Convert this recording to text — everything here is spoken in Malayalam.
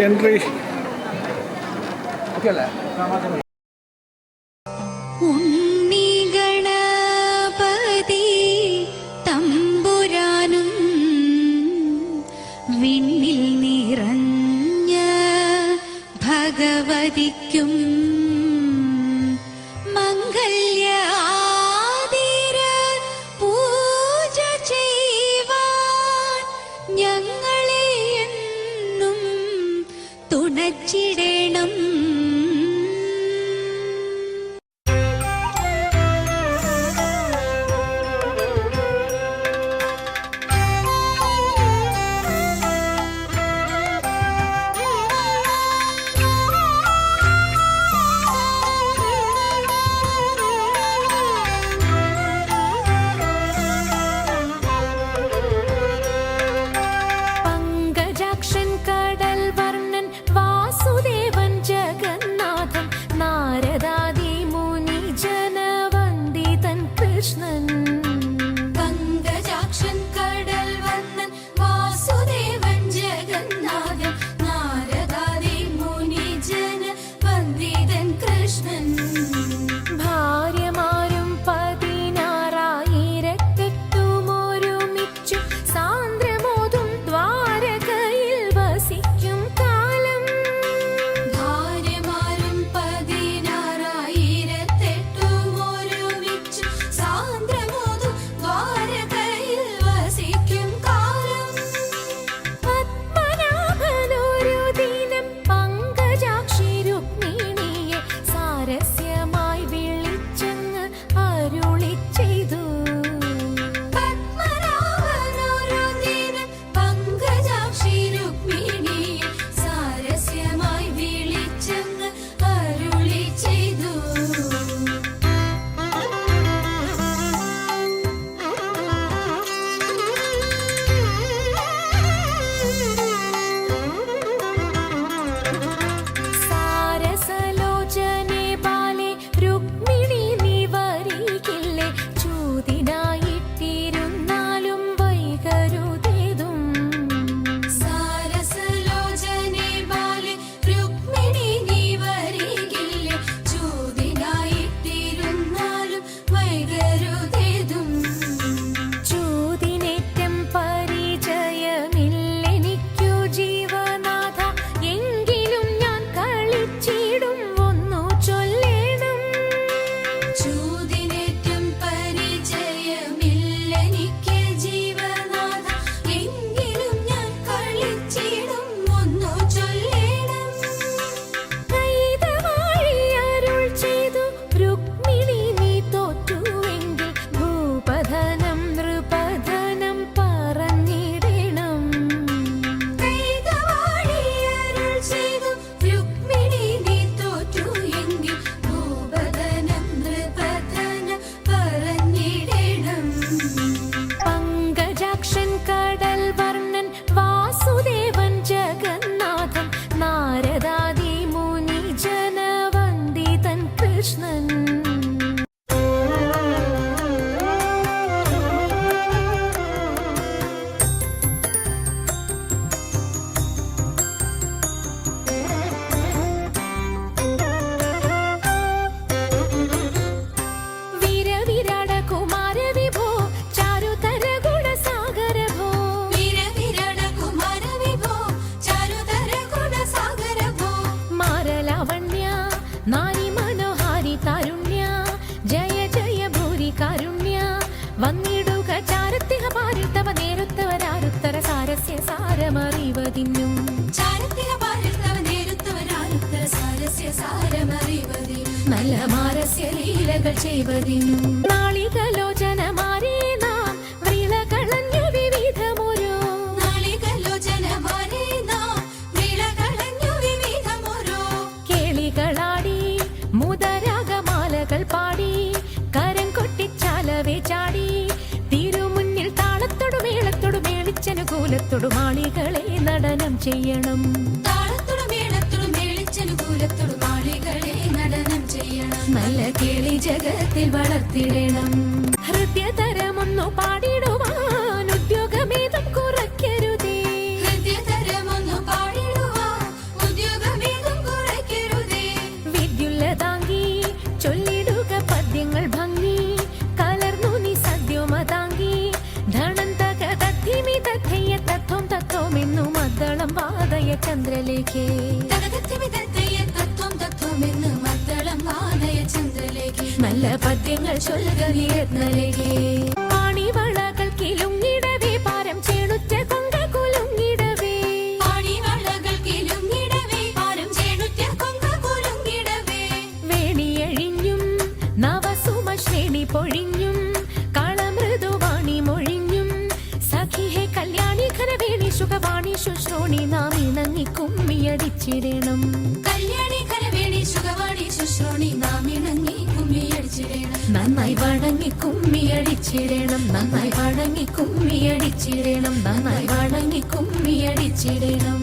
എൻട്രി ഉണ്ണി ഗണപതി തമ്പുരാനും വിണ്ണിൽ നിറഞ്ഞ ഭഗവതിക്കും മംഗല്യ ആതിര പൂജ ചെയ്യുവാൻ ഞങ്ങളെ എന്നും തുണച്ചിടണം. നല്ല മാരസ്യ ലീലകൾ ചെയ്വതിനും നാളികലോചനമാരേ നാം വിളകളഞ്ഞു വിവിധമൊരു നാളികലോചനമാരേ നാം വിളകളഞ്ഞു വിവിധമൊരു കേളികളാടി മുദരാഗമാലകൾ പാടി കരം കൊട്ടിച്ചാലവേ ചാടി തിരുമുന്നിൽ താളത്തോടു മേളത്തോടു മേളിച്ചനുകൂലത്തോടു മാളികളെ നടനം ചെയ്യണം. താളത്തോടു മേളത്തോടു മേളിച്ചനുകൂലത്തോടു മാളികളെ നടനം ചെയ്യണം. ജഗത്തിൽ വളർത്തിടണം. ഹൃദയതരമൊന്നു പാടിടുവാൻ ഉദ്യോഗമേതും കുറയ്ക്കരുതേ. ഹൃദയതരമൊന്നു പാടിടുവാൻ ഉദ്യോഗമേതും കുറയ്ക്കരുതേ. വിദ്യുല്ലതാങ്കി ചൊല്ലിടുക പദ്യങ്ങൾ ഭംഗി കലർന്നു നീ സദ്യോമതാങ്കി ധണന്തക തദ്ധിമി തഥയ്യ തത്വം തത്വമെന്നു മദ്ദളം വാദയ ചന്ദ്രലേഖേ. നല്ല പദ്യങ്ങൾ ചൊല്ലുക നീ രത്നലേഖേ. പാണിവളകൾ കിലുങ്ങിടവേ പാരം ചേണുറ്റ കൊങ്ക കുലുങ്ങിടവേ. പാണിവളകൾ കിലുങ്ങിടവേ പാരം ചേണുറ്റ കൊങ്ക കുലുങ്ങിടവേ. വേണിയഴിഞ്ഞും നവസുമ ശ്രേണി പൊഴിഞ്ഞും കളമൃദുവാണി മൊഴിഞ്ഞും സഖിഹേ കല്യാണി ഖരവേണി സുഖവാണി ശുശ്രോണി നാം ഇണങ്ങി കുമ്മിയടിച്ചിടണം. കല്യാണി കരവേണി സുഖവാണി ശുശ്രോണി നാം ഇണങ്ങി കുമ്മിയടിച്ചിടണം. നന്നായി വണങ്ങി കുമ്മിയടിച്ചിടണം. നന്നായി വണങ്ങി കുമ്മിയടിച്ചിടണം. നന്നായി വണങ്ങി കുമ്മിയടിച്ചിടണം.